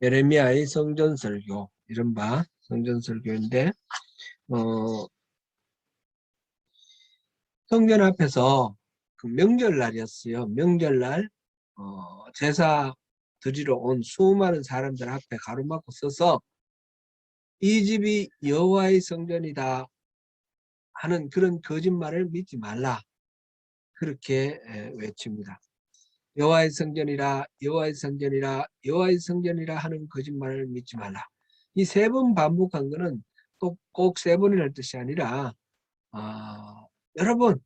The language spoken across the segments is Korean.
예레미야의 성전설교, 이른바 성전설교인데, 성전 앞에서 그 명절날이었어요. 명절날 제사 드리러 온 수많은 사람들 앞에 가로막고 서서 이 집이 여호와의 성전이다 하는 그런 거짓말을 믿지 말라, 그렇게 외칩니다. 여호와의 성전이라, 여호와의 성전이라, 여호와의 성전이라 하는 거짓말을 믿지 말라. 이 세 번 반복한 거는 꼭 세 번이라는 뜻이 아니라 여러 번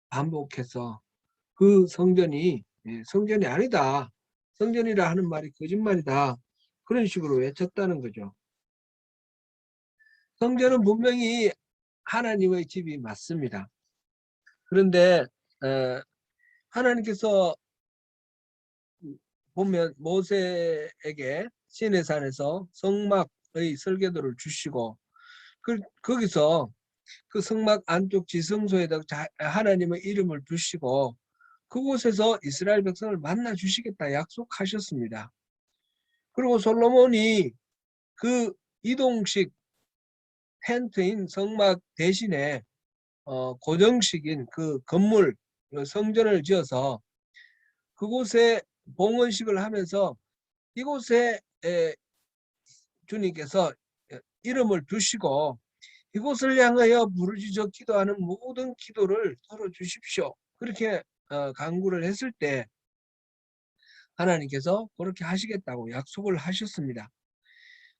반복해서 그 성전이 성전이 아니다, 성전이라 하는 말이 거짓말이다, 그런 식으로 외쳤다는 거죠. 성전은 분명히 하나님의 집이 맞습니다. 그런데 하나님께서 보면 모세에게 시내산에서 성막의 설계도를 주시고 거기서 그 성막 안쪽 지성소에다 하나님의 이름을 두시고 그곳에서 이스라엘 백성을 만나 주시겠다 약속하셨습니다. 그리고 솔로몬이 그 이동식 텐트인 성막 대신에 고정식인 그 건물 성전을 지어서 그곳에 봉헌식을 하면서 이곳에 주님께서 이름을 두시고 이곳을 향하여 부르짖어 기도하는 모든 기도를 들어주십시오, 그렇게 간구를 했을 때 하나님께서 그렇게 하시겠다고 약속을 하셨습니다.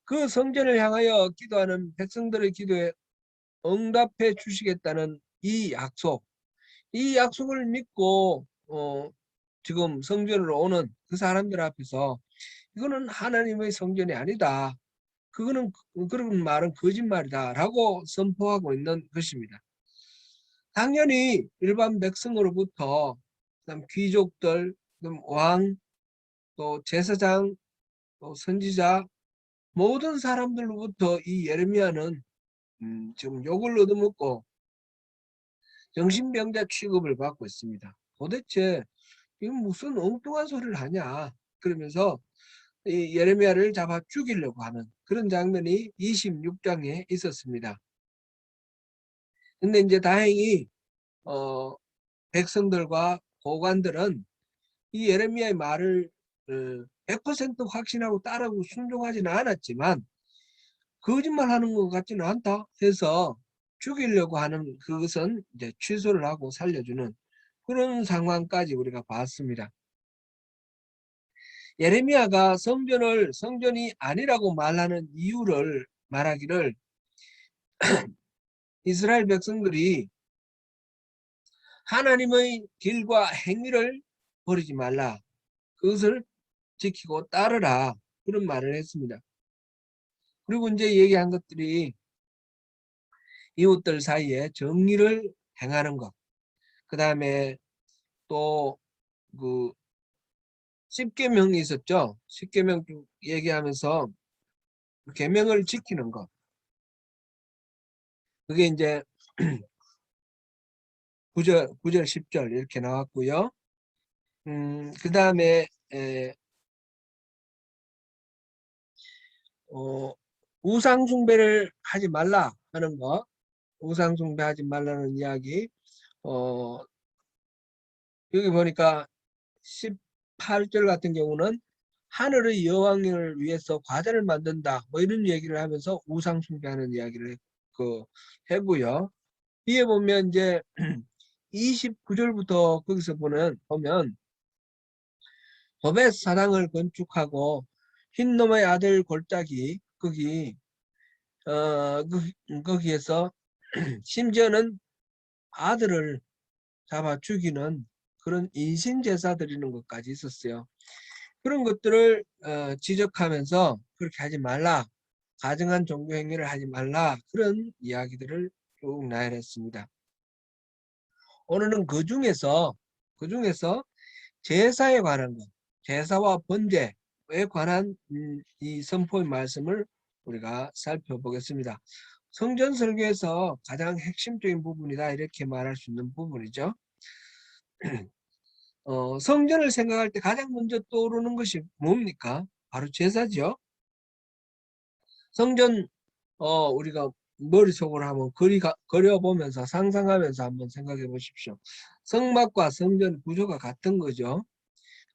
그 성전을 향하여 기도하는 백성들의 기도에 응답해 주시겠다는 이 약속을 믿고 지금 성전으로 오는 그 사람들 앞에서 이거는 하나님의 성전이 아니다, 그거는 그런 말은 거짓말이다 라고 선포하고 있는 것입니다. 당연히 일반 백성으로부터 그다음 귀족들, 그다음 왕, 또 제사장, 또 선지자, 모든 사람들로부터 이 예레미야는 지금 욕을 얻어먹고 정신병자 취급을 받고 있습니다. 도대체 이건 무슨 엉뚱한 소리를 하냐, 그러면서 이 예레미야를 잡아 죽이려고 하는 그런 장면이 26장에 있었습니다. 근데 이제 다행히 백성들과 고관들은 이 예레미야의 말을 100% 확신하고 따르고 순종하지는 않았지만 거짓말하는 것 같지는 않다 해서 죽이려고 하는 그것은 이제 취소를 하고 살려주는 그런 상황까지 우리가 봤습니다. 예레미야가 성전이 아니라고 말하는 이유를 말하기를 이스라엘 백성들이 하나님의 길과 행위를 버리지 말라, 그것을 지키고 따르라, 그런 말을 했습니다. 그리고 이제 얘기한 것들이 이웃들 사이에 정의를 행하는 것, 그 다음에 또 그 10계명이 있었죠. 10계명 얘기하면서 계명을 지키는 것, 그게 이제 9절 10절 이렇게 나왔고요. 그 다음에 우상 숭배를 하지 말라 하는 거, 우상 숭배하지 말라는 이야기. 여기 보니까 18절 같은 경우는 하늘의 여왕을 위해서 과자를 만든다, 뭐 이런 얘기를 하면서 우상 숭배하는 이야기를 했고요. 뒤에 보면 이제 29절부터 거기서 보면 도벳 사당을 건축하고 흰놈의 아들 골짜기 거기에서 심지어는 아들을 잡아 죽이는 그런 인신제사 드리는 것까지 있었어요. 그런 것들을 지적하면서 그렇게 하지 말라, 가증한 종교 행위를 하지 말라, 그런 이야기들을 쭉 나열했습니다. 오늘은 그 중에서 제사에 관한 것, 제사와 번제에 관한 이 선포의 말씀을 우리가 살펴보겠습니다. 성전 설교에서 가장 핵심적인 부분이다, 이렇게 말할 수 있는 부분이죠. 성전을 생각할 때 가장 먼저 떠오르는 것이 뭡니까? 바로 제사죠. 성전 우리가 머릿속으로 한번 그려보면서 상상하면서 한번 생각해 보십시오. 성막과 성전 구조가 같은 거죠.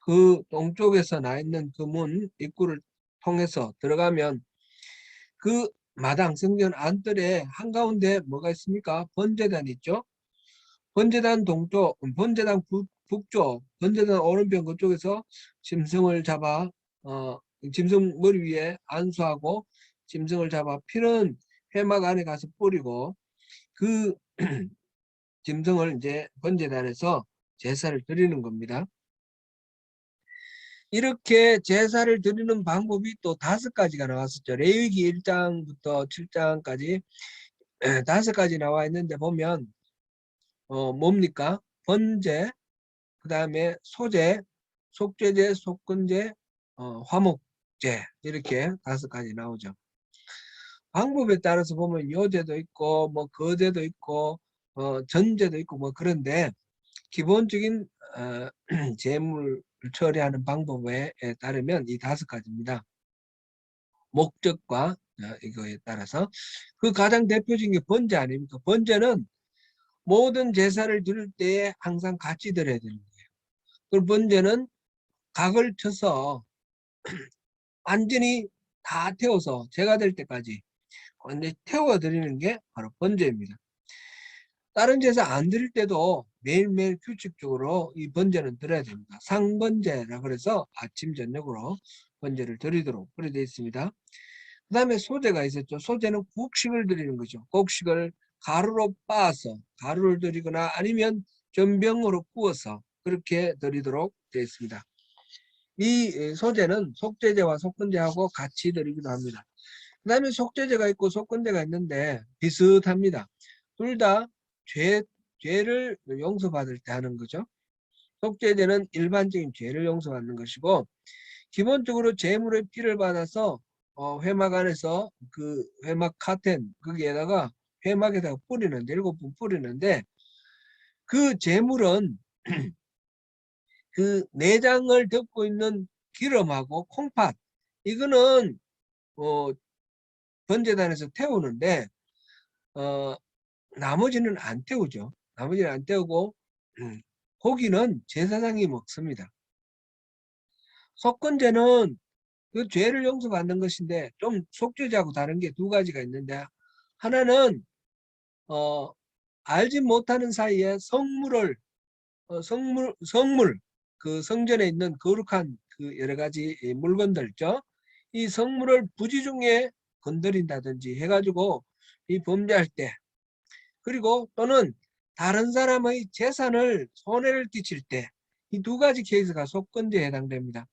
그 동쪽에서 나 있는 그 문 입구를 통해서 들어가면 그 마당 성전 안뜰에 한가운데 뭐가 있습니까? 번제단 있죠. 번제단 동쪽, 번제단 북쪽, 번제단 오른편 그쪽에서 짐승을 잡아 짐승 머리 위에 안수하고 짐승을 잡아 피는 회막 안에 가서 뿌리고 그 짐승을 이제 번제단에서 제사를 드리는 겁니다. 이렇게 제사를 드리는 방법이 또 5가지가 나왔었죠. 레위기 1장부터 7장까지 5가지 나와 있는데 보면 뭡니까? 번제, 그 다음에 소제, 속죄제, 속건제, 화목제 이렇게 5가지 나오죠. 방법에 따라서 보면 요제도 있고 뭐 거제도 있고 전제도 있고 뭐 그런데 기본적인 재물 처리하는 방법에 따르면 이 5가지입니다. 목적과 이거에 따라서 그 가장 대표적인 게 번제 아닙니까? 번제는 모든 제사를 드릴 때에 항상 같이 드려야 되는 거예요. 그 번제는 각을 쳐서 완전히 다 태워서 제가 될 때까지 완전히 태워 드리는 게 바로 번제입니다. 다른 제사 안 드릴 때도 매일매일 규칙적으로 이 번제는 드려야 됩니다. 상번제라 그래서 아침 저녁으로 번제를 드리도록 그렇게 되어 있습니다. 그 다음에 소제가 있었죠. 소제는 곡식을 드리는 거죠. 곡식을 가루로 빻아서 가루를 드리거나 아니면 전병으로 구워서 그렇게 드리도록 되어 있습니다. 이 소제는 속죄제와 속건제하고 같이 드리기도 합니다. 그 다음에 속죄제가 있고 속건제가 있는데 비슷합니다. 둘 다 죄를 용서받을 때 하는 거죠. 속죄제는 일반적인 죄를 용서받는 것이고 기본적으로 제물의 피를 받아서 회막 안에서 그 회막 카텐 거기에다가 회막에다가 뿌리는데 7번 뿌리는데 그 제물은 그 내장을 덮고 있는 기름하고 콩팥 이거는 번제단에서 태우는데 나머지는 안 태우죠. 나머지는 안 태우고 고기는 제사장이 먹습니다. 속건제는 그 죄를 용서받는 것인데 좀 속죄제하고 다른 게 2가지가 있는데 하나는 알지 못하는 사이에 성물 그 성전에 있는 거룩한 그 여러 가지 물건들 있죠. 이 성물을 부지 중에 건드린다든지 해가지고 이 범죄할 때 그리고 또는 다른 사람의 재산을 손해를 끼칠 때 이 2가지 케이스가 속건제에 해당됩니다.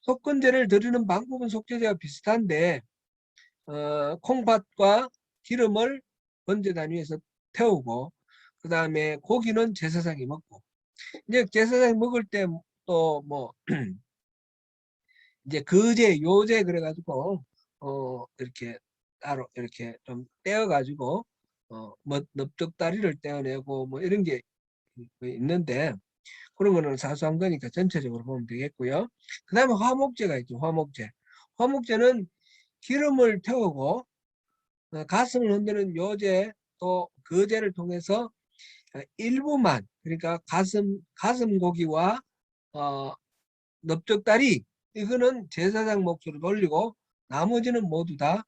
속건제를 드리는 방법은 속죄제와 비슷한데 콩팥과 기름을 번제단 위에서 태우고 그 다음에 고기는 제사장이 먹고 이제 제사장이 먹을 때 또 뭐 이제 거제 요제 그래가지고 이렇게 따로 이렇게 좀 떼어가지고 뭐 넓적다리를 떼어내고 뭐 이런 게 있는데 그런 거는 사소한 거니까 전체적으로 보면 되겠고요. 그 다음에 화목제가 있죠. 화목제. 화목제는 기름을 태우고 가슴을 흔드는 요제 또 거제를 통해서 일부만 그러니까 가슴 고기와 넓적다리 이거는 제사장 몫으로 돌리고 나머지는 모두 다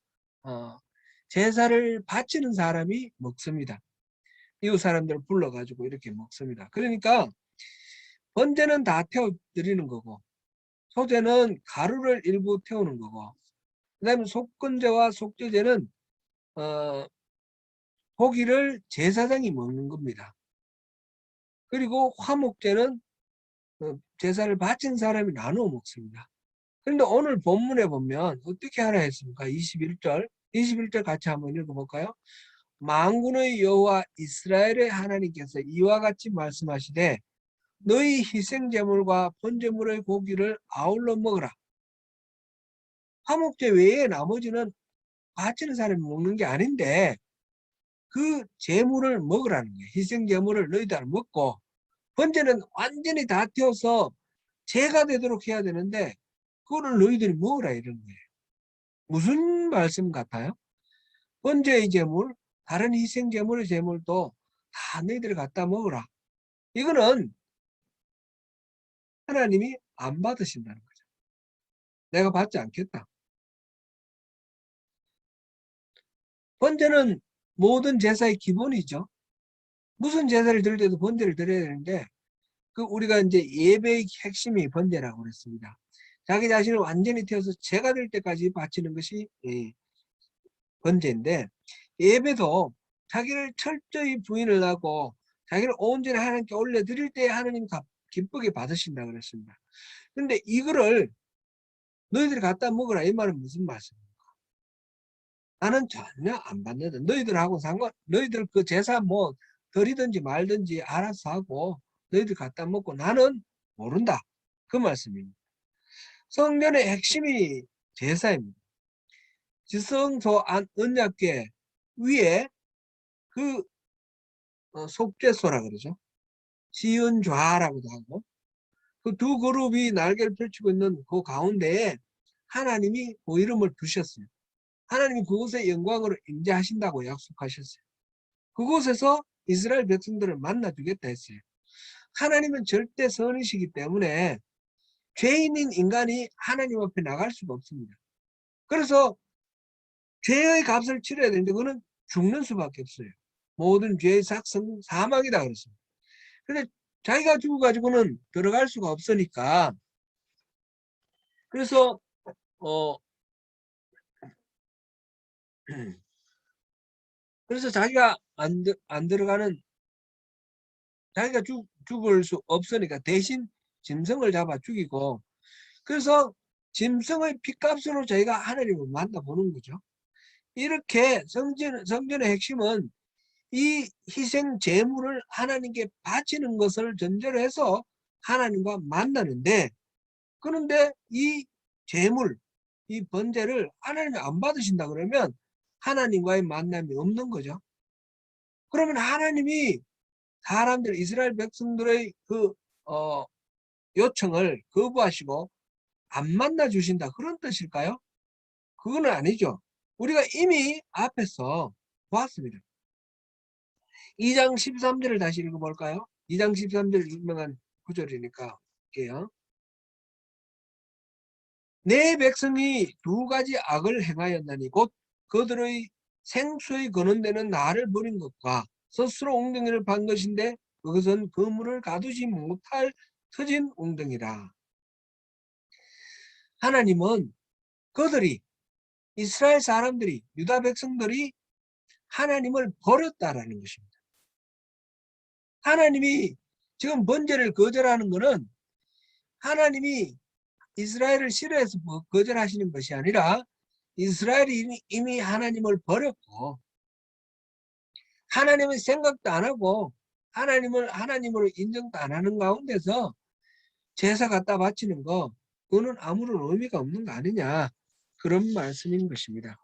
제사를 바치는 사람이 먹습니다. 이웃 사람들을 불러가지고 이렇게 먹습니다. 그러니까 번제는 다 태워드리는 거고 소제는 가루를 일부 태우는 거고 그 다음에 속건제와 속죄제는 고기를 제사장이 먹는 겁니다. 그리고 화목제는 제사를 바친 사람이 나누어 먹습니다. 그런데 오늘 본문에 보면 어떻게 하라 했습니까? 21절 같이 한번 읽어볼까요? 만군의 여호와 이스라엘의 하나님께서 이와 같이 말씀하시되 너희 희생제물과 번제물의 고기를 아울러 먹으라. 화목제 외에 나머지는 바치는 사람이 먹는 게 아닌데 그 제물을 먹으라는 거예요. 희생제물을 너희들 먹고 번제는 완전히 다 태워서 죄가 되도록 해야 되는데 그거를 너희들이 먹으라 이런 거예요. 무슨 말씀 같아요? 번제의 제물, 다른 희생 제물의 제물도 다 너희들이 갖다 먹으라. 이거는 하나님이 안 받으신다는 거죠. 내가 받지 않겠다. 번제는 모든 제사의 기본이죠. 무슨 제사를 드릴 때도 번제를 드려야 되는데, 그 우리가 이제 예배의 핵심이 번제라고 그랬습니다. 자기 자신을 완전히 태워서 제가 될 때까지 바치는 것이 번제인데, 예배도 자기를 철저히 부인을 하고 자기를 온전히 하나님께 올려드릴 때 하나님 기쁘게 받으신다 그랬습니다. 근데 이거를 너희들이 갖다 먹으라, 이 말은 무슨 말씀입니까? 나는 전혀 안 받는다. 너희들하고 너희들 그 제사 뭐 드리든지 말든지 알아서 하고 너희들 갖다 먹고 나는 모른다. 그 말씀입니다. 성전의 핵심이 제사입니다. 지성소 안 언약궤 위에 그 속죄소라 그러죠. 지은좌라고도 하고 그 두 그룹이 날개를 펼치고 있는 그 가운데에 하나님이 그 이름을 두셨어요. 하나님이 그곳에 영광으로 임재하신다고 약속하셨어요. 그곳에서 이스라엘 백성들을 만나주겠다 했어요. 하나님은 절대 선이시기 때문에 죄인인 인간이 하나님 앞에 나갈 수가 없습니다. 그래서 죄의 값을 치러야 되는데 그거는 죽는 수밖에 없어요. 모든 죄의 삭성 사망이다 그랬습니다. 근데 자기가 죽어가지고는 들어갈 수가 없으니까 그래서 그래서 자기가 안 들어가는 자기가 죽을 수 없으니까 대신 짐승을 잡아 죽이고 그래서 짐승의 피값으로 저희가 하나님을 만나보는 거죠. 이렇게 성전의 핵심은 이 희생 제물을 하나님께 바치는 것을 전제로 해서 하나님과 만나는데 그런데 이 제물, 이 번제를 하나님이 안 받으신다 그러면 하나님과의 만남이 없는 거죠. 그러면 하나님이 사람들 이스라엘 백성들의 그 요청을 거부하시고 안 만나 주신다 그런 뜻일까요? 그건 아니죠. 우리가 이미 앞에서 보았습니다. 2장 13절을 다시 읽어볼까요? 2장 13절 유명한 구절이니까 볼게요. 내 백성이 두 가지 악을 행하였나니 곧 그들의 생수의 거는데는 나를 버린 것과 스스로 웅덩이를 판 것인데 그것은 그물을 가두지 못할 터진 웅덩이라. 하나님은 그들이 이스라엘 사람들이 유다 백성들이 하나님을 버렸다라는 것입니다. 하나님이 지금 번제를 거절하는 것은 하나님이 이스라엘을 싫어해서 거절하시는 것이 아니라 이스라엘이 이미 하나님을 버렸고 하나님의 생각도 안 하고 하나님을 하나님으로 인정도 안 하는 가운데서 제사 갖다 바치는 거 그거는 아무런 의미가 없는 거 아니냐 그런 말씀인 것입니다.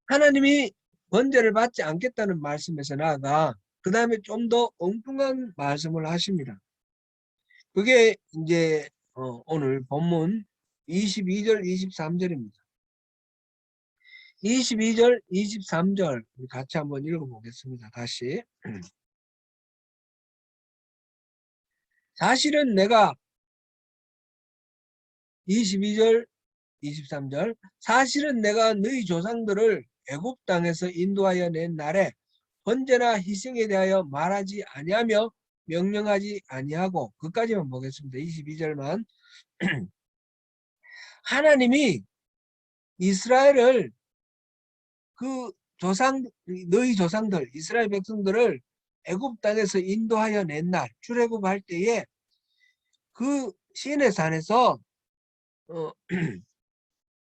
하나님이 번제를 받지 않겠다는 말씀에서 나아가 그 다음에 좀 더 엉뚱한 말씀을 하십니다. 그게 이제 오늘 본문 22절 23절입니다. 22절 23절 같이 한번 읽어보겠습니다. 다시. 사실은 내가 22절 23절 사실은 내가 너희 조상들을 애굽 땅에서 인도하여 낸 날에 번제나 희생에 대하여 말하지 아니하며 명령하지 아니하고 그까지만 보겠습니다. 22절만. 하나님이 이스라엘을 그 너희 조상들 이스라엘 백성들을 애굽 땅에서 인도하여 낸 날 출애굽할 때에 그 시내 산에서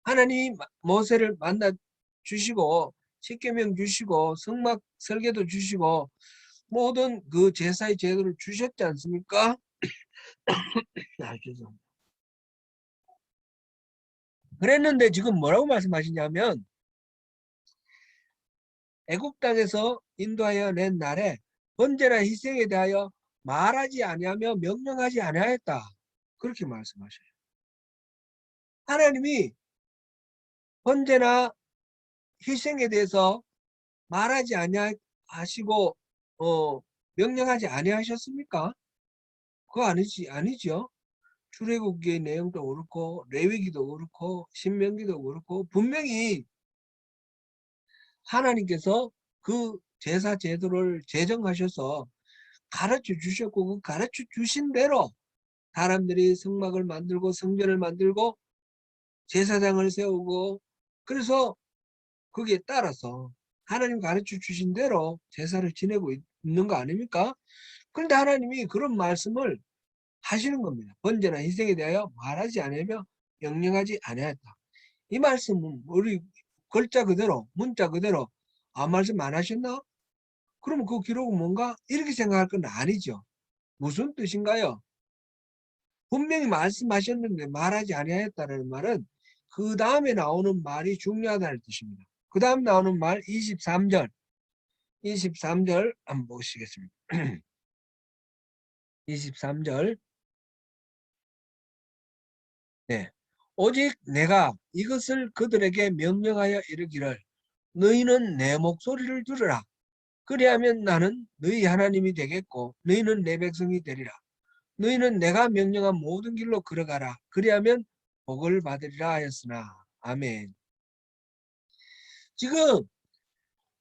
하나님이 모세를 만나 주시고 십계명 주시고 성막 설계도 주시고 모든 그 제사의 제도를 주셨지 않습니까? 죄송합니다. 그랬는데 지금 뭐라고 말씀하시냐면 애굽 땅에서 인도하여 낸 날에 번제나 희생에 대하여 말하지 아니하며 명령하지 아니하였다. 그렇게 말씀하셔요. 하나님이 번제나 희생에 대해서 말하지 아니하시고 명령하지 아니하셨습니까? 그거 아니죠. 출애굽기의 내용도 그렇고 레위기도 그렇고 신명기도 그렇고 분명히 하나님께서 그 제사 제도를 제정하셔서 가르쳐 주셨고 그 가르쳐 주신 대로 사람들이 성막을 만들고 성전을 만들고 제사장을 세우고 그래서 거기에 따라서 하나님 가르쳐 주신 대로 제사를 지내고 있는 거 아닙니까? 그런데 하나님이 그런 말씀을 하시는 겁니다. 번제나 희생에 대하여 말하지 않으며 명령하지 아니하였다. 이 말씀은 우리 글자 그대로 문자 그대로 말씀 안 하셨나? 그러면 그 기록은 뭔가? 이렇게 생각할 건 아니죠. 무슨 뜻인가요? 분명히 말씀하셨는데 말하지 아니하였다는 말은 그 다음에 나오는 말이 중요하다는 뜻입니다. 그 다음 나오는 말 23절 23절 한번 보시겠습니다. 23절 네. 오직 내가 이것을 그들에게 명령하여 이르기를 너희는 내 목소리를 들으라. 그리하면 나는 너희 하나님이 되겠고 너희는 내 백성이 되리라. 너희는 내가 명령한 모든 길로 걸어가라. 그리하면 복을 받으리라 하였으나. 아멘. 지금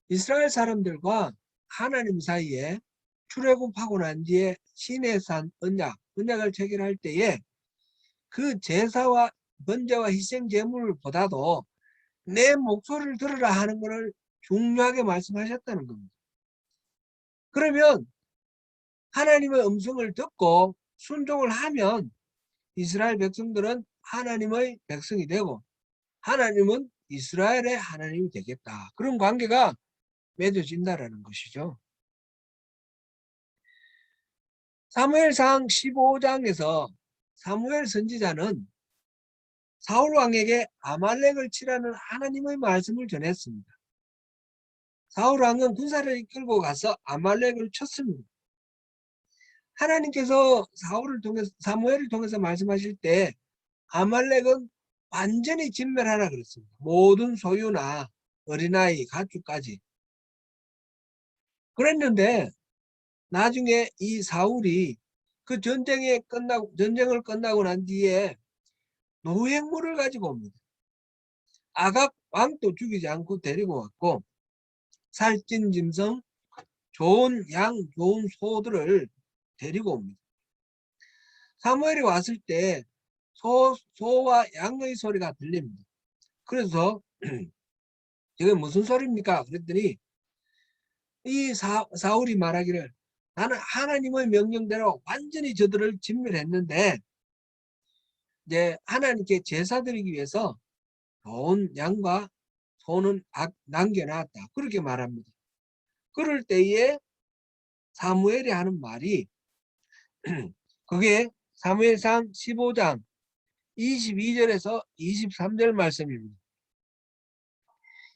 이스라엘 사람들과 하나님 사이에 출애굽하고 난 뒤에 시내산 언약을 체결할 때에 그 제사와 번제와 희생 제물보다도 내 목소리를 들으라 하는 것을 중요하게 말씀하셨다는 겁니다. 그러면 하나님의 음성을 듣고 순종을 하면 이스라엘 백성들은 하나님의 백성이 되고 하나님은 이스라엘의 하나님이 되겠다. 그런 관계가 맺어진다라는 것이죠. 사무엘상 15장에서 사무엘 선지자는 사울 왕에게 아말렉을 치라는 하나님의 말씀을 전했습니다. 사울 왕은 군사를 이끌고 가서 아말렉을 쳤습니다. 하나님께서 사무엘을 통해서 말씀하실 때 아말렉은 완전히 진멸하라 그랬습니다. 모든 소유나 어린아이, 가축까지. 그랬는데 나중에 이 사울이 그 전쟁을 끝나고 난 뒤에 노획물을 가지고 옵니다. 아각 왕도 죽이지 않고 데리고 왔고 살찐 짐승, 좋은 양, 좋은 소들을 데리고 옵니다. 사무엘이 왔을 때 소와 양의 소리가 들립니다. 그래서 이게 무슨 소리입니까? 그랬더니 이 사울이 말하기를 나는 하나님의 명령대로 완전히 저들을 진멸했는데 이제 하나님께 제사 드리기 위해서 좋은 양과 소는 남겨놨다. 그렇게 말합니다. 그럴 때에 사무엘이 하는 말이 그게 사무엘상 15장 22절에서 23절 말씀입니다.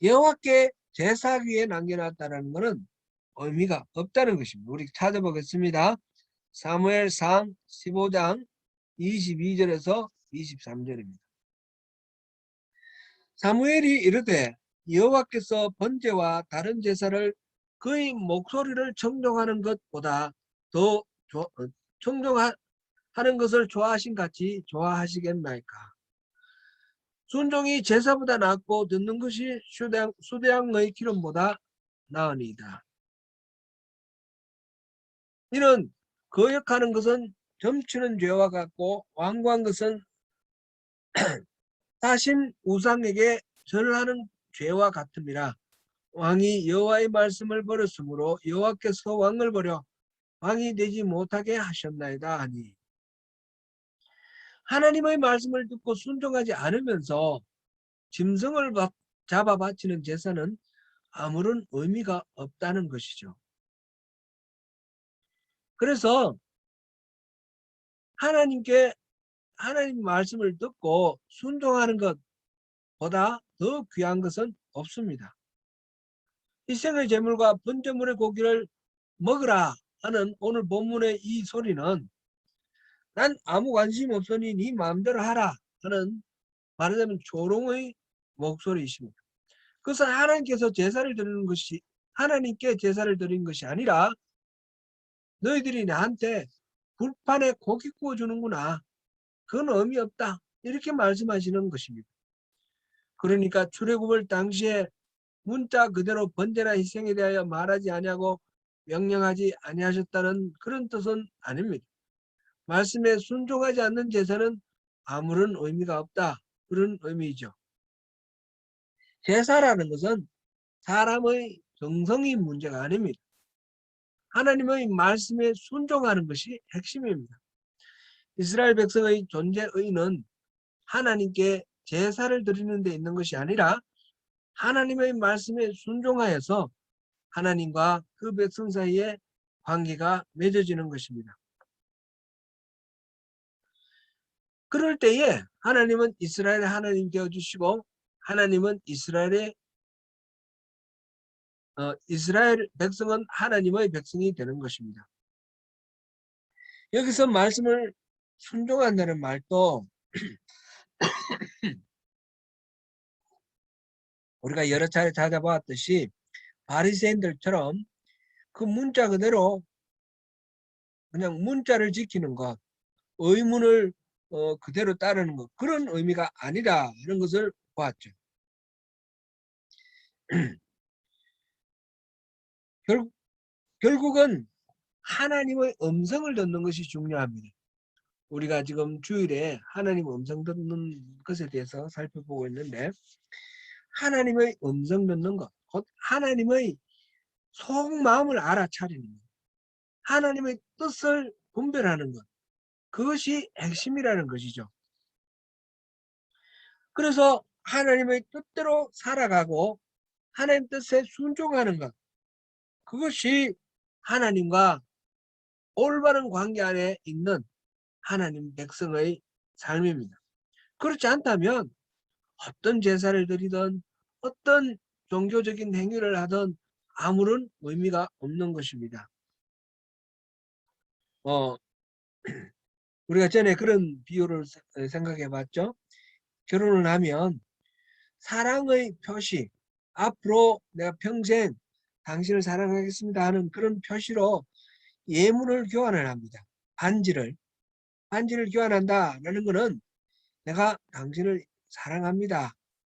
여호와께 제사기에 남겨놨다는 것은 의미가 없다는 것입니다. 우리 찾아보겠습니다. 사무엘상 15장 22절에서 23절입니다. 사무엘이 이르되 여호와께서 번제와 다른 제사를 그의 목소리를 청종하는 것보다 더 청종하는 것을 좋아하신 같이 좋아하시겠나이까. 순종이 제사보다 낫고 듣는 것이 수대양의 기름보다 나으니이다. 이는 거역하는 것은 점치는 죄와 같고 완고한 것은 사신 우상에게 절하는 죄와 같음이라. 왕이 여호와의 말씀을 버렸으므로 여호와께서 왕을 버려 왕이 되지 못하게 하셨나이다 하니. 하나님의 말씀을 듣고 순종하지 않으면서 짐승을 잡아 바치는 제사는 아무런 의미가 없다는 것이죠. 그래서 하나님 말씀을 듣고 순종하는 것보다 더 귀한 것은 없습니다. 희생의 제물과 번제물의 고기를 먹으라 하는 오늘 본문의 이 소리는 난 아무 관심 없으니 네 마음대로 하라 하는 말하자면 조롱의 목소리이십니다. 그것은 하나님께서 제사를 드리는 것이 하나님께 제사를 드리는 것이 아니라 너희들이 나한테 불판에 고기 구워주는구나. 그건 의미 없다. 이렇게 말씀하시는 것입니다. 그러니까 출애굽을 당시에 문자 그대로 번제나 희생에 대하여 말하지 아니하고 명령하지 아니하셨다는 그런 뜻은 아닙니다. 말씀에 순종하지 않는 제사는 아무런 의미가 없다. 그런 의미이죠. 제사라는 것은 사람의 정성이 문제가 아닙니다. 하나님의 말씀에 순종하는 것이 핵심입니다. 이스라엘 백성의 존재의는 하나님께 제사를 드리는 데 있는 것이 아니라 하나님의 말씀에 순종하여서 하나님과 그 백성 사이에 관계가 맺어지는 것입니다. 그럴 때에 하나님은 이스라엘의 하나님 되어주시고 하나님은 이스라엘 백성은 하나님의 백성이 되는 것입니다. 여기서 말씀을 순종한다는 말도 우리가 여러 차례 찾아보았듯이 바리새인들처럼 그 문자 그대로 그냥 문자를 지키는 것, 의문을 그대로 따르는 것, 그런 의미가 아니라는 것을 보았죠. 결국은 하나님의 음성을 듣는 것이 중요합니다. 우리가 지금 주일에 하나님 음성 듣는 것에 대해서 살펴보고 있는데 하나님의 음성 듣는 것, 곧 하나님의 속마음을 알아차리는 것, 하나님의 뜻을 분별하는 것, 그것이 핵심이라는 것이죠. 그래서 하나님의 뜻대로 살아가고 하나님 뜻에 순종하는 것, 그것이 하나님과 올바른 관계 안에 있는 하나님 백성의 삶입니다. 그렇지 않다면 어떤 제사를 드리든 어떤 종교적인 행위를 하든 아무런 의미가 없는 것입니다. 우리가 전에 그런 비유를 생각해 봤죠. 결혼을 하면 사랑의 표시, 앞으로 내가 평생 당신을 사랑하겠습니다 하는 그런 표시로 예물을 교환을 합니다. 반지를 교환한다라는 것은 내가 당신을 사랑합니다.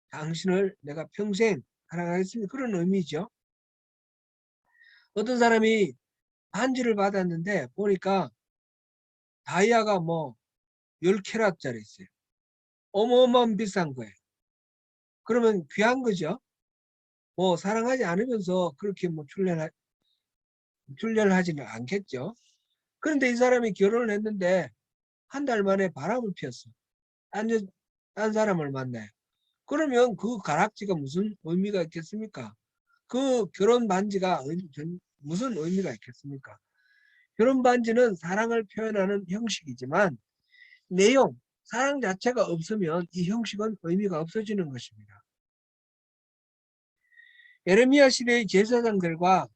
당신을 내가 평생 사랑하겠습니다. 그런 의미죠. 어떤 사람이 반지를 받았는데 보니까 다이아가 뭐 10캐럿짜리 있어요. 어마어마한 비싼 거예요. 그러면 귀한 거죠. 뭐 사랑하지 않으면서 그렇게 뭐 출연하지는 않겠죠. 그런데 이 사람이 결혼을 했는데 한 달 만에 바람을 피웠어. 딴 사람을 만나요. 그러면 그 가락지가 무슨 의미가 있겠습니까? 그 결혼 반지가 무슨 의미가 있겠습니까? 결혼 반지는 사랑을 표현하는 형식이지만 내용, 사랑 자체가 없으면 이 형식은 의미가 없어지는 것입니다. 예레미야 시대의 제사장들과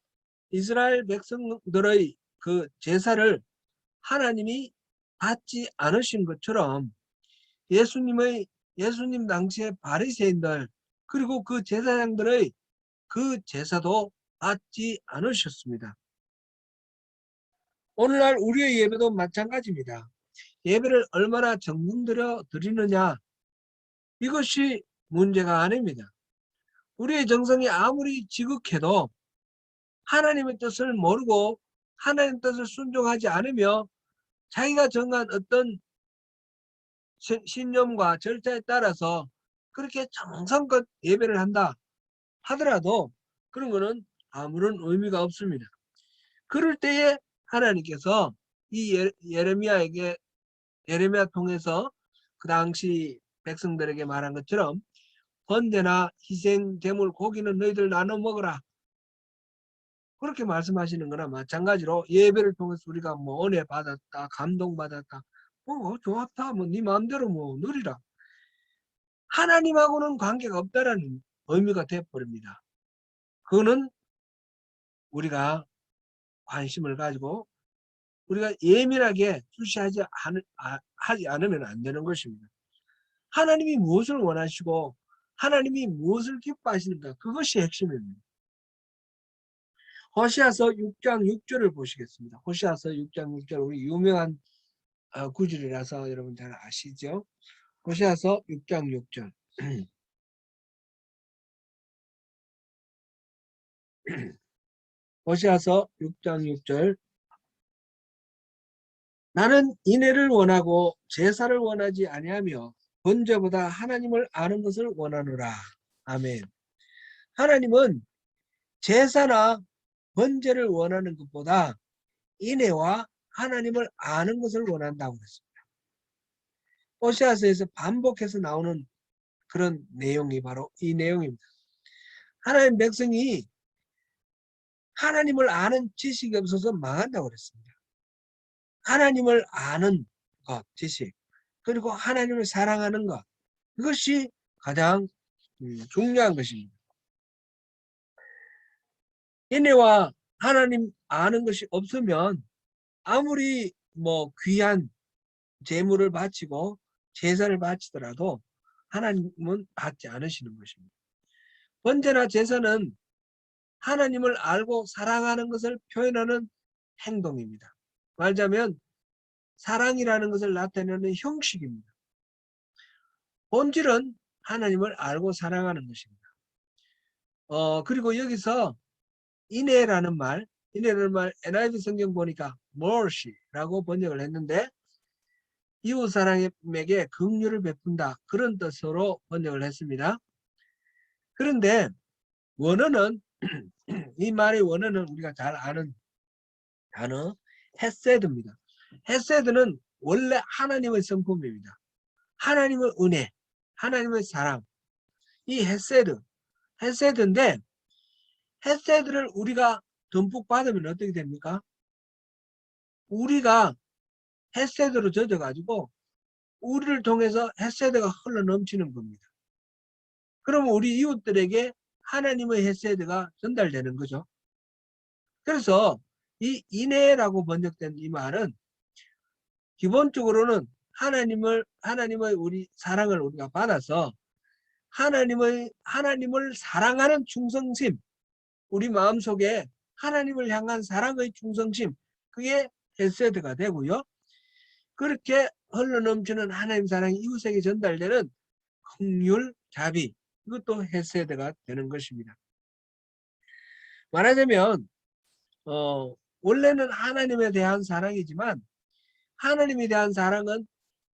이스라엘 백성들의 그 제사를 하나님이 받지 않으신 것처럼 예수님 당시의 바리새인들 그리고 그 제사장들의 그 제사도 받지 않으셨습니다. 오늘날 우리의 예배도 마찬가지입니다. 예배를 얼마나 정성 들여 드리느냐 이것이 문제가 아닙니다. 우리의 정성이 아무리 지극해도 하나님의 뜻을 모르고 하나님의 뜻을 순종하지 않으며 자기가 정한 어떤 신념과 절차에 따라서 그렇게 정성껏 예배를 한다 하더라도 그런 거는 아무런 의미가 없습니다. 그럴 때에 하나님께서 이 예레미야 통해서 그 당시 백성들에게 말한 것처럼 번제나 희생 제물 고기는 너희들 나눠 먹어라. 그렇게 말씀하시는 거나 마찬가지로 예배를 통해서 우리가 뭐 은혜 받았다, 감동 받았다, 좋았다, 뭐 네 마음대로 뭐 누리라. 하나님하고는 관계가 없다라는 의미가 되어버립니다. 그거는 우리가 관심을 가지고 우리가 예민하게 주시하지 하지 않으면 안 되는 것입니다. 하나님이 무엇을 원하시고 하나님이 무엇을 기뻐하시는가, 그것이 핵심입니다. 호시아서 6장 6절을 보시겠습니다. 호시아서 6장 6절, 우리 유명한 구절이라서 여러분 잘 아시죠? 호시아서 6장 6절. 호시아서 6장 6절. 나는 인애를 원하고 제사를 원하지 아니하며 번제보다 하나님을 아는 것을 원하노라. 아멘. 하나님은 제사나 번제를 원하는 것보다 인애와 하나님을 아는 것을 원한다고 그랬습니다. 호시아서에서 반복해서 나오는 그런 내용이 바로 이 내용입니다. 하나님 백성이 하나님을 아는 지식이 없어서 망한다고 그랬습니다. 하나님을 아는 것, 지식, 그리고 하나님을 사랑하는 것, 이것이 가장 중요한 것입니다. 인애와 하나님 아는 것이 없으면 아무리 귀한 제물을 바치고 제사를 바치더라도 하나님은 받지 않으시는 것입니다. 번제나 제사는 하나님을 알고 사랑하는 것을 표현하는 행동입니다. 말하자면 사랑이라는 것을 나타내는 형식입니다. 본질은 하나님을 알고 사랑하는 것입니다. 그리고 여기서 인애라는 말 NIV 성경 보니까 mercy라고 번역을 했는데 이웃 사람에게 긍휼을 베푼다, 그런 뜻으로 번역을 했습니다. 그런데 원어는 이 말의 원어는 우리가 잘 아는 단어 헤세드입니다. 헤세드는 원래 하나님의 성품입니다. 하나님의 은혜, 하나님의 사랑, 이 헤세드인데 헤세드를 우리가 듬뿍 받으면 어떻게 됩니까? 우리가 헤세드로 젖어가지고 우리를 통해서 헤세드가 흘러 넘치는 겁니다. 그러면 우리 이웃들에게 하나님의 헤세드가 전달되는 거죠. 그래서 이 인애라고 번역된 이 말은 기본적으로는 하나님의 우리 사랑을 우리가 받아서 하나님을 사랑하는 충성심, 우리 마음속에 하나님을 향한 사랑의 충성심, 그게 헤세드가 되고요. 그렇게 흘러넘치는 하나님 사랑이 이웃에게 전달되는 긍휼, 자비, 이것도 헤세드가 되는 것입니다. 말하자면 원래는 하나님에 대한 사랑이지만 하나님에 대한 사랑은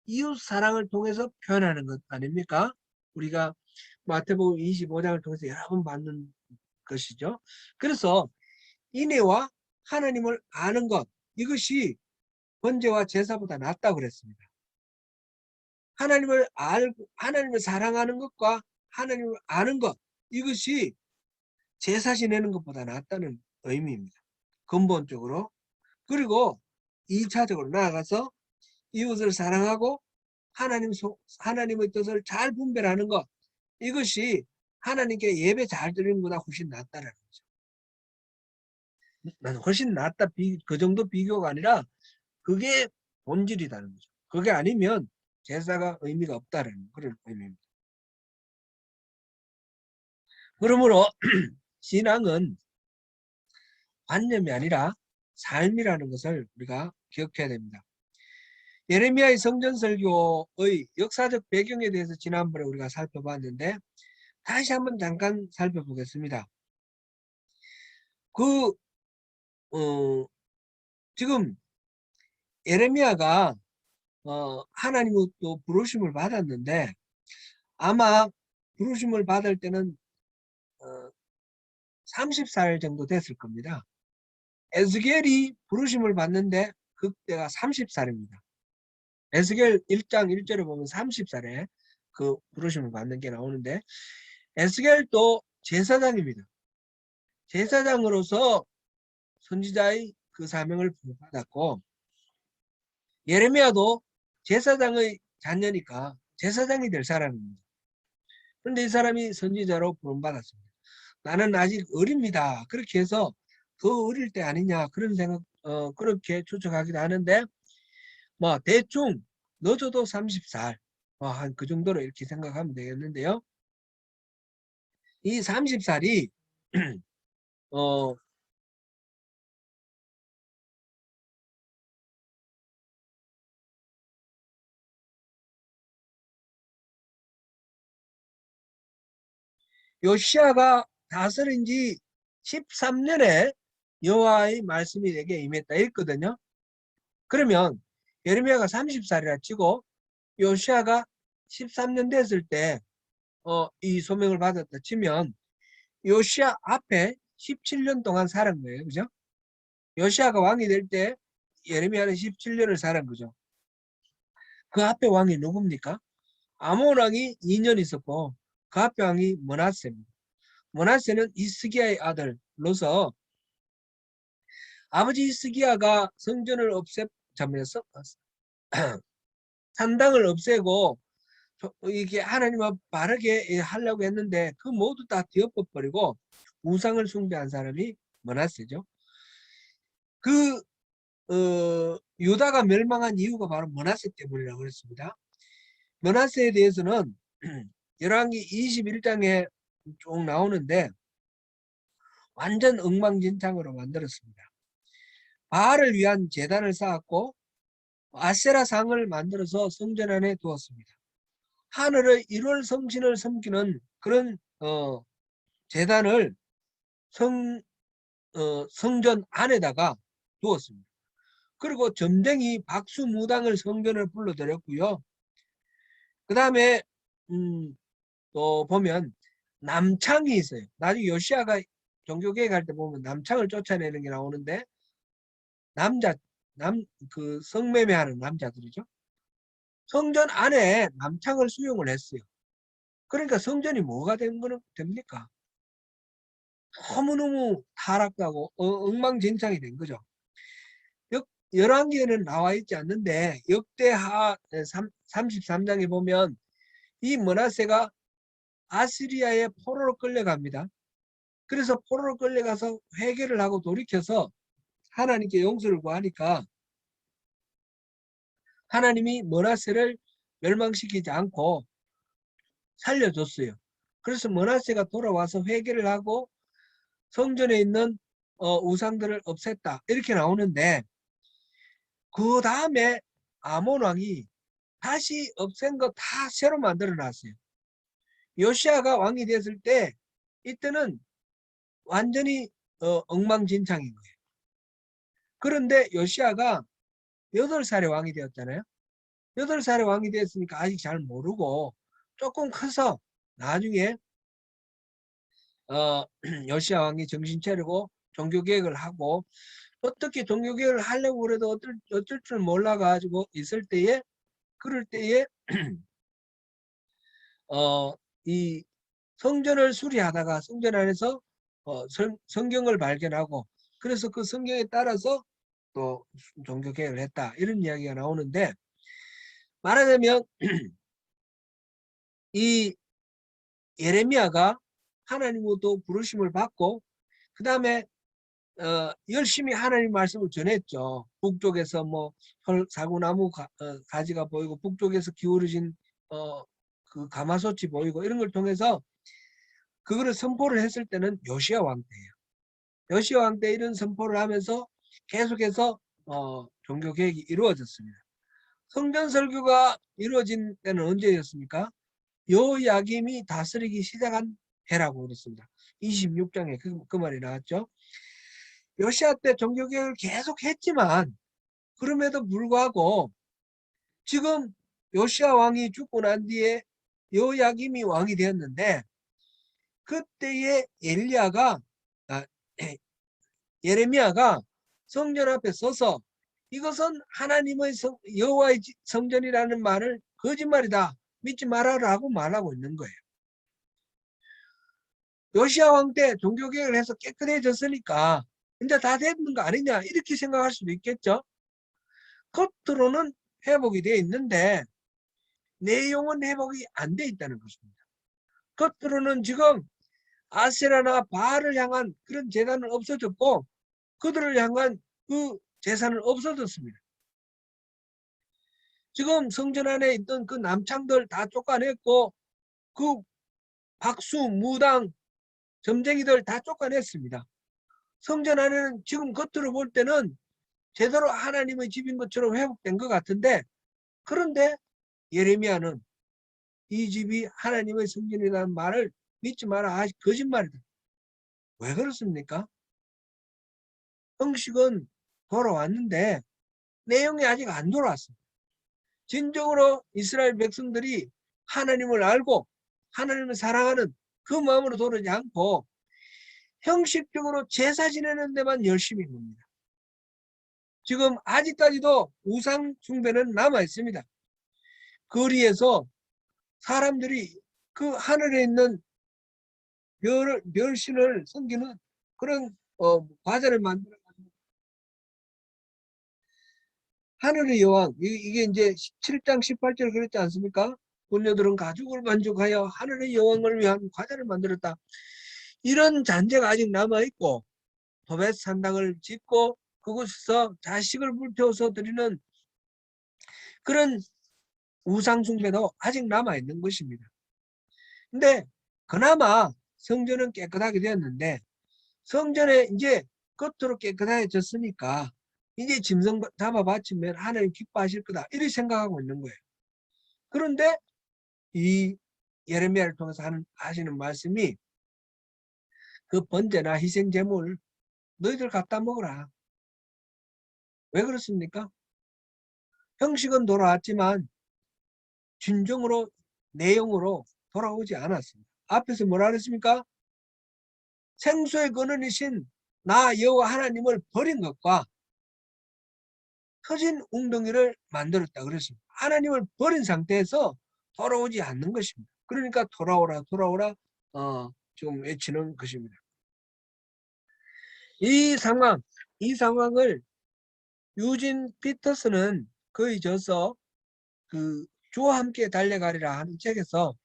이웃 사랑을 통해서 표현하는 것 아닙니까? 우리가 마태복음 25장을 통해서 여러 번 받는 것이죠. 그래서 인애와 하나님을 아는 것, 이것이 번제와 제사보다 낫다고 그랬습니다. 하나님을 사랑하는 것과 하나님을 아는 것, 이것이 제사 지내는 것보다 낫다는 의미입니다. 근본적으로. 그리고 2차적으로 나아가서 이웃을 사랑하고 하나님의 뜻을 잘 분별하는 것, 이것이 하나님께 예배 잘 드리는 것보다 훨씬 낫다라는 거죠. 나는 훨씬 낫다, 그 정도 비교가 아니라 그게 본질이라는 거죠. 그게 아니면 제사가 의미가 없다는 그런 의미입니다. 그러므로 신앙은 관념이 아니라 삶이라는 것을 우리가 기억해야 됩니다. 예레미야의 성전설교의 역사적 배경에 대해서 지난번에 우리가 살펴봤는데 다시 한번 잠깐 살펴보겠습니다. 지금 예레미야가 하나님의 또 부르심을 받았는데 아마 부르심을 받을 때는 30살 정도 됐을 겁니다. 에스겔이 부르심을 받는데 그때가 30살입니다. 에스겔 1장 1절에 보면 30살에 그 부르심을 받는 게 나오는데 에스겔도 제사장입니다. 제사장으로서 선지자의 그 사명을 받았고 예레미야도 제사장의 자녀니까 제사장이 될 사람입니다. 그런데 이 사람이 선지자로 부름받았습니다. 나는 아직 어립니다. 그렇게 해서 더 어릴 때 아니냐 그런 생각 그렇게 추측하기도 하는데 대충 늦어도 30살 한 그 정도로 이렇게 생각하면 되겠는데요. 이 30살이 어, 요시야가 다스린 지 13년에 여호와의 말씀이 내게 임했다 이랬거든요. 그러면 예레미야가 30살이라 치고 요시야가 13년 됐을 때 이 소명을 받았다 치면 요시야 앞에 17년 동안 살은 거예요. 그죠? 요시야가 왕이 될 때 예레미야는 17년을 살은 거죠. 그 앞에 왕이 누굽니까? 아몬 왕이 2년 있었고 그 앞에 왕이 므낫세입니다. 므낫세는 이스기야의 아들로서 아버지 이스기야가 성전을 없애자면서 산당을 없애고 이게 하나님과 바르게 하려고 했는데 그 모두 다 뒤엎어버리고 우상을 숭배한 사람이 므낫세죠. 그 유다가 멸망한 이유가 바로 므낫세 때문이라고 그랬습니다. 므낫세에 대해서는 열왕기 21장에 쭉 나오는데 완전 엉망진창으로 만들었습니다. 바알을 위한 제단을 쌓았고 아세라 상을 만들어서 성전 안에 두었습니다. 하늘의 1월 성신을 섬기는 그런 제단을 성전 안에다가 두었습니다. 그리고 점쟁이 박수무당을 성전을 불러들였고요. 그 다음에 또 보면 남창이 있어요. 나중에 요시야가 종교개혁할 때 보면 남창을 쫓아내는 게 나오는데 그 성매매하는 남자들이죠. 성전 안에 남창을 수용을 했어요. 그러니까 성전이 뭐가 된 거는 됩니까? 너무너무 타락하고 엉망진창이 된 거죠. 열왕기에는 나와 있지 않는데 역대하 33장에 보면 이 므낫세가 아시리아의 포로로 끌려갑니다. 그래서 포로로 끌려가서 회개를 하고 돌이켜서 하나님께 용서를 구하니까 하나님이 므낫세를 멸망시키지 않고 살려줬어요. 그래서 므낫세가 돌아와서 회개를 하고 성전에 있는 우상들을 없앴다 이렇게 나오는데 그 다음에 아몬 왕이 다시 없앤 거 다 새로 만들어 놨어요. 요시야가 왕이 됐을 때 이때는 완전히 엉망진창인 거예요. 그런데 요시야가 8살에 왕이 되었잖아요. 8살에 왕이 됐으니까 아직 잘 모르고 조금 커서 나중에 요시야 왕이 정신 차리고 종교개혁을 하고 어떻게 종교개혁을 하려고 그래도 어쩔 줄 몰라가지고 있을 때에 그럴 때에 이 성전을 수리하다가 성전 안에서 성경을 발견하고 그래서 그 성경에 따라서 또 종교개혁을 했다 이런 이야기가 나오는데 말하자면 이 예레미야가 하나님으로부터 부르심을 받고 그 다음에 열심히 하나님 말씀을 전했죠. 북쪽에서 뭐 사구나무 가지가 보이고 북쪽에서 기울어진 그 가마솥이 보이고 이런 걸 통해서 그거를 선포를 했을 때는 요시야 왕 때예요. 요시야 왕 때 이런 선포를 하면서 계속해서 종교 개혁이 이루어졌습니다. 성전 설교가 이루어진 때는 언제였습니까? 여호야김이 다스리기 시작한 해라고 그랬습니다. 26장에 그 말이 나왔죠. 요시야 때 종교 개혁을 계속 했지만 그럼에도 불구하고 지금 요시야 왕이 죽고 난 뒤에 여호야김이 왕이 되었는데 그때의 예레미야가 성전 앞에 서서 이것은 하나님의 여호와의 성전이라는 말을 거짓말이다. 믿지 말아라고 말하고 있는 거예요. 요시야 왕 때 종교개혁을 해서 깨끗해졌으니까 이제 다 됐는 거 아니냐 이렇게 생각할 수도 있겠죠. 겉으로는 회복이 되어 있는데 내용은 회복이 안 돼 있다는 것입니다. 겉으로는 지금 아세라나 바알을 향한 그런 제단은 없어졌고 그들을 향한 그 제사는 없어졌습니다. 지금 성전 안에 있던 그 남창들 다 쫓아냈고 그 박수, 무당, 점쟁이들 다 쫓아냈습니다. 성전 안에는 지금 겉으로 볼 때는 제대로 하나님의 집인 것처럼 회복된 것 같은데, 그런데 예레미야는 이 집이 하나님의 성전이라는 말을 믿지 마라. 거짓말이다. 왜 그렇습니까? 형식은 돌아왔는데 내용이 아직 안 돌아왔습니다. 진정으로 이스라엘 백성들이 하나님을 알고 하나님을 사랑하는 그 마음으로 돌아오지 않고 형식적으로 제사 지내는 데만 열심히 봅니다. 지금 아직까지도 우상 숭배는 남아 있습니다. 거리에서 사람들이 그 하늘에 있는 별신을 섬기는 그런 과자를 만들어 하늘의 여왕, 이게 이제 17장 18절 그랬지 않습니까? 본녀들은 가죽을 만족하여 하늘의 여왕을 위한 과자를 만들었다. 이런 잔재가 아직 남아있고 도벳 산당을 짓고 그곳에서 자식을 불태워서 드리는 그런 우상숭배도 아직 남아있는 것입니다. 근데 그나마 성전은 깨끗하게 되었는데 성전에 이제 겉으로 깨끗해졌으니까 이제 짐승 잡아 바치면 하나님 기뻐하실 거다 이렇게 생각하고 있는 거예요. 그런데 이 예레미야를 통해서 하시는 말씀이 그 번제나 희생 제물 너희들 갖다 먹어라. 왜 그렇습니까? 형식은 돌아왔지만 진정으로 내용으로 돌아오지 않았습니다. 앞에서 뭐라 그랬습니까? 생수의 근원이신 나 여호와 하나님을 버린 것과 터진 웅덩이를 만들었다 그랬습니다. 하나님을 버린 상태에서 돌아오지 않는 것입니다. 그러니까 돌아오라 돌아오라 지금 외치는 것입니다. 이 상황을 유진 피터스는 그의 저서 그 주와 함께 달려가리라 하는 책에서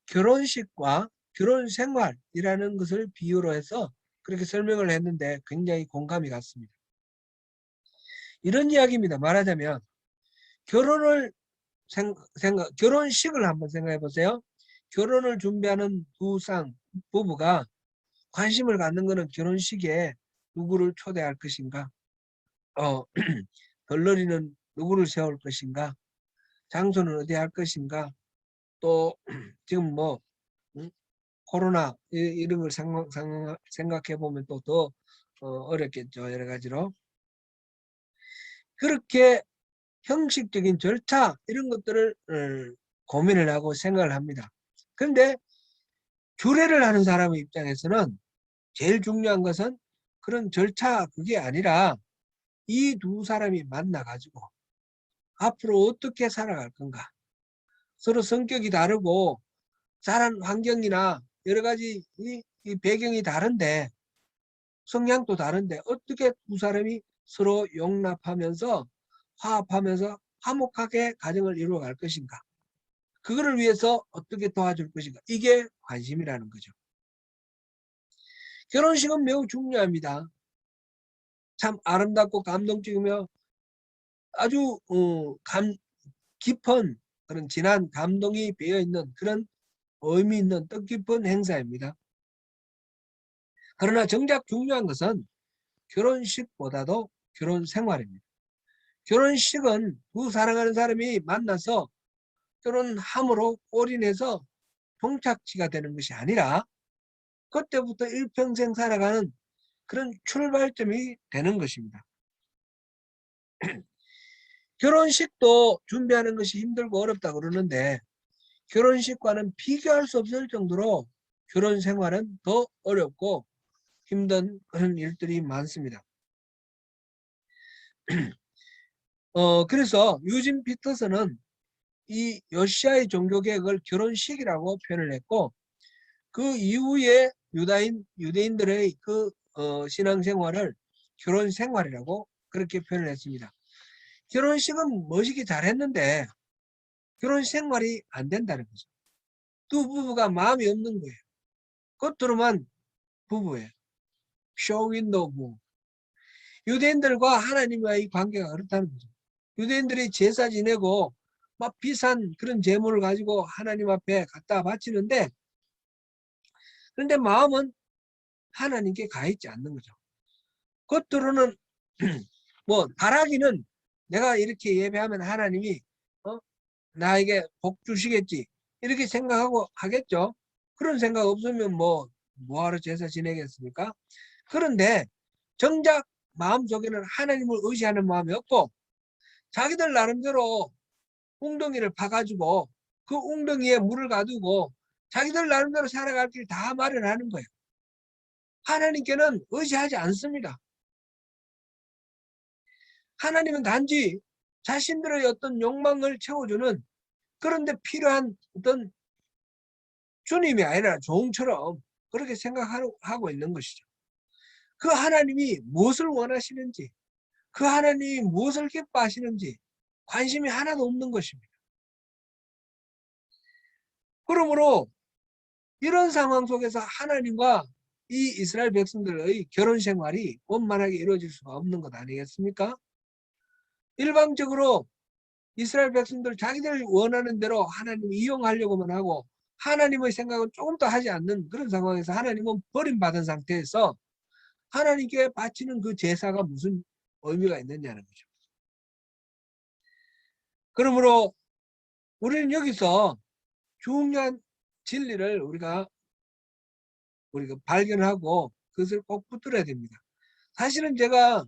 결혼식과 결혼 생활이라는 것을 비유로 해서 그렇게 설명을 했는데 굉장히 공감이 갔습니다. 이런 이야기입니다. 말하자면 결혼식을 한번 생각해 보세요. 결혼을 준비하는 두 부부가 관심을 갖는 것은 결혼식에 누구를 초대할 것인가, 덜러리는 누구를 세울 것인가, 장소는 어디 할 것인가, 또 지금 뭐 코로나 이런 걸 생각해 보면 또 더 어렵겠죠. 여러 가지로. 그렇게 형식적인 절차 이런 것들을 고민을 하고 생각을 합니다. 그런데 주례를 하는 사람의 입장에서는 제일 중요한 것은 그런 절차 그게 아니라 이 두 사람이 만나가지고 앞으로 어떻게 살아갈 건가. 서로 성격이 다르고 자란 환경이나 여러 가지 이 배경이 다른데 성향도 다른데 어떻게 두 사람이 서로 용납하면서 화합하면서 화목하게 가정을 이루어갈 것인가. 그거를 위해서 어떻게 도와줄 것인가. 이게 관심이라는 거죠. 결혼식은 매우 중요합니다. 참 아름답고 감동적이며 아주 깊은 그런 진한 감동이 배어있는 그런 의미 있는 뜻깊은 행사입니다. 그러나 정작 중요한 것은 결혼식보다도 결혼 생활입니다. 결혼식은 두 사랑하는 사람이 만나서 결혼함으로 올인해서 종착지가 되는 것이 아니라 그때부터 일평생 살아가는 그런 출발점이 되는 것입니다. 결혼식도 준비하는 것이 힘들고 어렵다 그러는데 결혼식과는 비교할 수 없을 정도로 결혼 생활은 더 어렵고 힘든 그런 일들이 많습니다. 그래서 유진 피터슨은 이 요시아의 종교개혁을 결혼식이라고 표현을 했고 그 이후에 유대인들의 그 신앙생활을 결혼생활이라고 그렇게 표현을 했습니다. 결혼식은 멋있게 잘했는데 결혼생활이 안 된다는 거죠. 두 부부가 마음이 없는 거예요. 겉으로만 부부예요. 쇼윈도 부부. 유대인들과 하나님과의 관계가 그렇다는 거죠. 유대인들이 제사 지내고 막 비싼 그런 제물을 가지고 하나님 앞에 갖다 바치는데, 그런데 마음은 하나님께 가 있지 않는 거죠. 겉으로는 뭐 바라기는 내가 이렇게 예배하면 하나님이 나에게 복 주시겠지 이렇게 생각하고 하겠죠. 그런 생각 없으면 뭐하러 제사 지내겠습니까? 그런데 정작 마음속에는 하나님을 의지하는 마음이 없고 자기들 나름대로 웅덩이를 파가지고 그 웅덩이에 물을 가두고 자기들 나름대로 살아갈 길 다 마련하는 거예요. 하나님께는 의지하지 않습니다. 하나님은 단지 자신들의 어떤 욕망을 채워주는, 그런데 필요한 어떤 주님이 아니라 종처럼 그렇게 생각하고 있는 것이죠. 그 하나님이 무엇을 원하시는지, 그 하나님이 무엇을 기뻐하시는지 관심이 하나도 없는 것입니다. 그러므로 이런 상황 속에서 하나님과 이 이스라엘 백성들의 결혼 생활이 원만하게 이루어질 수가 없는 것 아니겠습니까? 일방적으로 이스라엘 백성들 자기들 원하는 대로 하나님을 이용하려고만 하고 하나님의 생각은 조금 더 하지 않는 그런 상황에서 하나님은 버림받은 상태에서 하나님께 바치는 그 제사가 무슨 의미가 있느냐는 거죠. 그러므로 우리는 여기서 중요한 진리를 우리가 발견하고 그것을 꼭 붙들어야 됩니다. 사실은 제가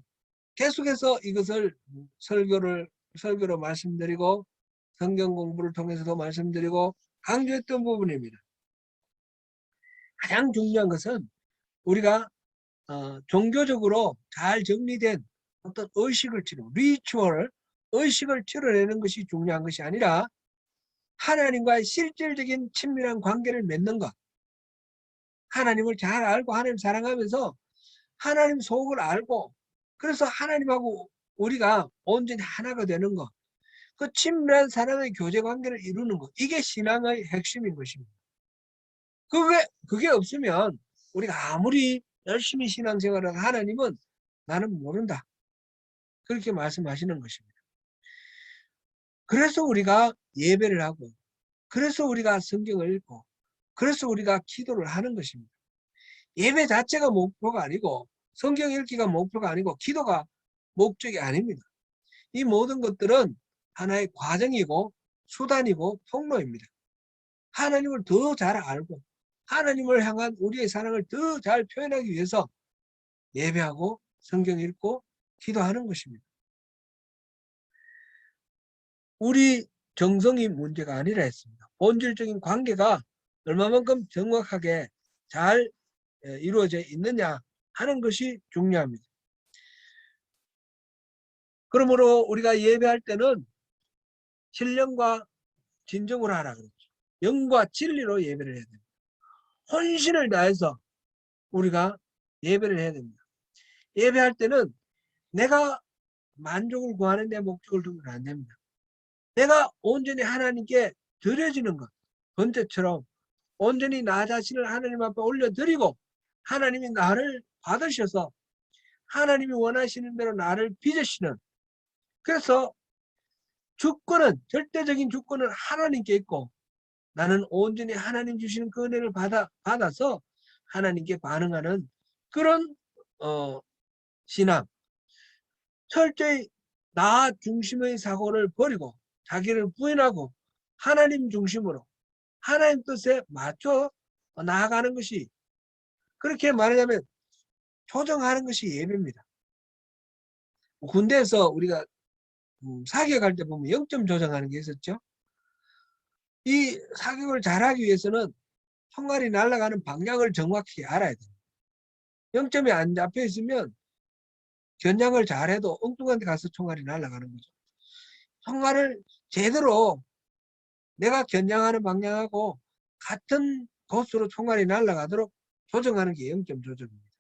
계속해서 이것을 설교로 말씀드리고 성경 공부를 통해서도 말씀드리고 강조했던 부분입니다. 가장 중요한 것은 우리가 종교적으로 잘 정리된 어떤 의식을 치러내는 것이 중요한 것이 아니라 하나님과의 실질적인 친밀한 관계를 맺는 것, 하나님을 잘 알고 하나님 사랑하면서 하나님 속을 알고, 그래서 하나님하고 우리가 온전히 하나가 되는 것, 그 친밀한 사랑의 교제 관계를 이루는 것, 이게 신앙의 핵심인 것입니다. 그게 없으면 우리가 아무리 열심히 신앙생활을 하나님은 나는 모른다, 그렇게 말씀하시는 것입니다. 그래서 우리가 예배를 하고, 그래서 우리가 성경을 읽고, 그래서 우리가 기도를 하는 것입니다. 예배 자체가 목표가 아니고 성경 읽기가 목표가 아니고 기도가 목적이 아닙니다. 이 모든 것들은 하나의 과정이고 수단이고 통로입니다. 하나님을 더 잘 알고 하나님을 향한 우리의 사랑을 더 잘 표현하기 위해서 예배하고 성경 읽고 기도하는 것입니다. 우리 정성이 문제가 아니라 했습니다. 본질적인 관계가 얼마만큼 정확하게 잘 이루어져 있느냐 하는 것이 중요합니다. 그러므로 우리가 예배할 때는 신령과 진정으로 하라 그랬죠. 영과 진리로 예배를 해야 됩니다. 혼신을 다해서 우리가 예배를 해야 됩니다. 예배할 때는 내가 만족을 구하는 데 목적을 두면 안 됩니다. 내가 온전히 하나님께 드려지는 것, 번제처럼 온전히 나 자신을 하나님 앞에 올려드리고 하나님이 나를 받으셔서 하나님이 원하시는 대로 나를 빚으시는, 그래서 절대적인 주권은 하나님께 있고 나는 온전히 하나님 주시는 그 은혜를 받아서 하나님께 반응하는 그런 신앙, 철저히 나 중심의 사고를 버리고 자기를 부인하고 하나님 중심으로 하나님 뜻에 맞춰 나아가는 것이, 그렇게 말하자면 조정하는 것이 예배입니다. 군대에서 우리가 사격할 때 보면 0점 조정하는 게 있었죠. 이 사격을 잘하기 위해서는 총알이 날아가는 방향을 정확히 알아야 돼요. 0점이 안 잡혀 있으면 겨냥을 잘해도 엉뚱한 데 가서 총알이 날아가는 거죠. 총알을 제대로 내가 겨냥하는 방향하고 같은 곳으로 총알이 날아가도록 조정하는 게 0점 조정입니다.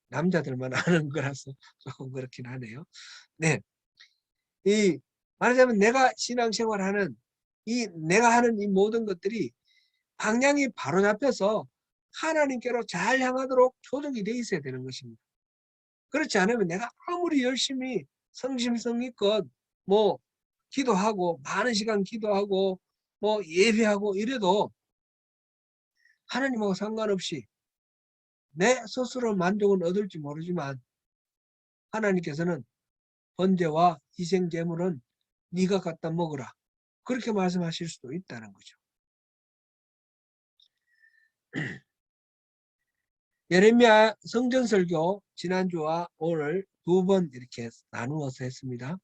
남자들만 아는 거라서 조금 그렇긴 하네요. 네, 말하자면 내가 신앙생활하는 내가 하는 이 모든 것들이 방향이 바로 잡혀서 하나님께로 잘 향하도록 조정이 돼 있어야 되는 것입니다. 그렇지 않으면 내가 아무리 열심히 성심성의껏 뭐 기도하고 많은 시간 기도하고 뭐 예배하고 이래도 하나님하고 상관없이 내 스스로 만족은 얻을지 모르지만 하나님께서는 번제와 희생제물은 네가 갖다 먹으라. 그렇게 말씀하실 수도 있다는 거죠. 예레미야 성전설교 지난주와 오늘 두 번 이렇게 나누어서 했습니다.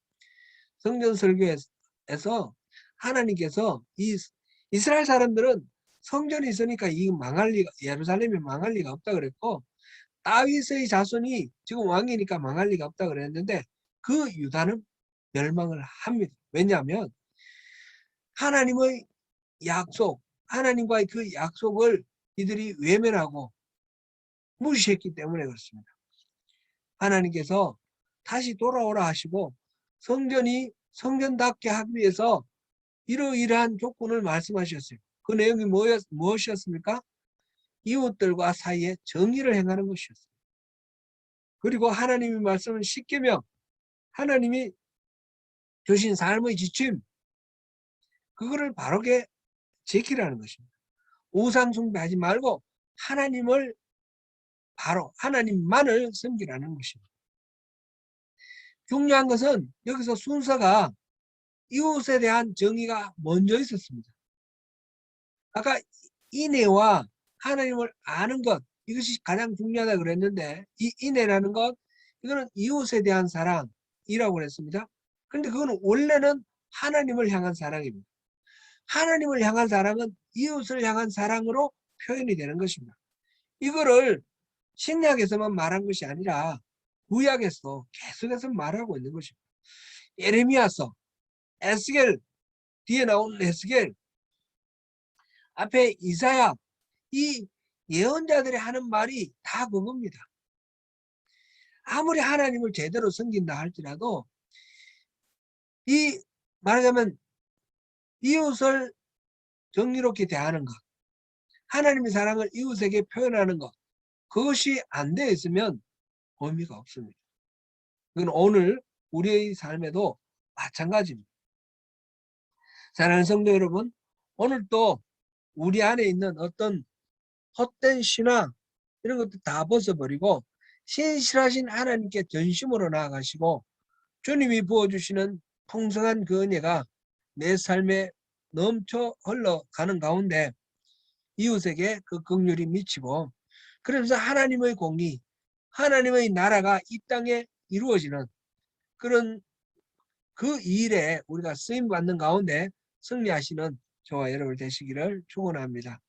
성전설교에서 하나님께서 이 이스라엘 사람들은 성전이 있으니까 이 망할 리가, 예루살렘이 망할 리가 없다 그랬고, 다윗의 자손이 지금 왕이니까 망할 리가 없다 그랬는데 그 유다는 멸망을 합니다. 왜냐하면 하나님의 약속, 하나님과의 그 약속을 이들이 외면하고 무시했기 때문에 그렇습니다. 하나님께서 다시 돌아오라 하시고 성전이 성전답게 하기 위해서 이러이러한 조건을 말씀하셨어요. 그 내용이 무엇이었습니까? 이웃들과 사이에 정의를 행하는 것이었어요. 그리고 하나님의 말씀은 십계명, 하나님이 주신 삶의 지침, 그거를 바르게 지키라는 것입니다. 우상 숭배하지 말고 하나님을 바로 하나님만을 섬기라는 것입니다. 중요한 것은 여기서 순서가 이웃에 대한 정의가 먼저 있었습니다. 아까 인애와 하나님을 아는 것, 이것이 가장 중요하다 그랬는데 이 인애라는 것, 이거는 이웃에 대한 사랑이라고 그랬습니다. 그런데 그거는 원래는 하나님을 향한 사랑입니다. 하나님을 향한 사랑은 이웃을 향한 사랑으로 표현이 되는 것입니다. 이거를 신약에서만 말한 것이 아니라 구약에서 계속해서 말하고 있는 것입니다. 예레미야서, 에스겔, 뒤에 나온 에스겔, 앞에 이사야, 이 예언자들이 하는 말이 다 그겁니다. 아무리 하나님을 제대로 섬긴다 할지라도 이 말하자면 이웃을 정의롭게 대하는 것, 하나님의 사랑을 이웃에게 표현하는 것, 그것이 안 되어 있으면 의미가 없습니다. 그건 오늘 우리의 삶에도 마찬가지입니다. 사랑하는 성도 여러분, 오늘 또 우리 안에 있는 어떤 헛된 신앙 이런 것도 다 벗어버리고 신실하신 하나님께 전심으로 나아가시고 주님이 부어주시는 풍성한 그 은혜가 내 삶에 넘쳐 흘러가는 가운데 이웃에게 그 긍휼이 미치고, 그러면서 하나님의 공의, 하나님의 나라가 이 땅에 이루어지는 그런 그 일에 우리가 쓰임받는 가운데 승리하시는 저와 여러분 되시기를 축원합니다.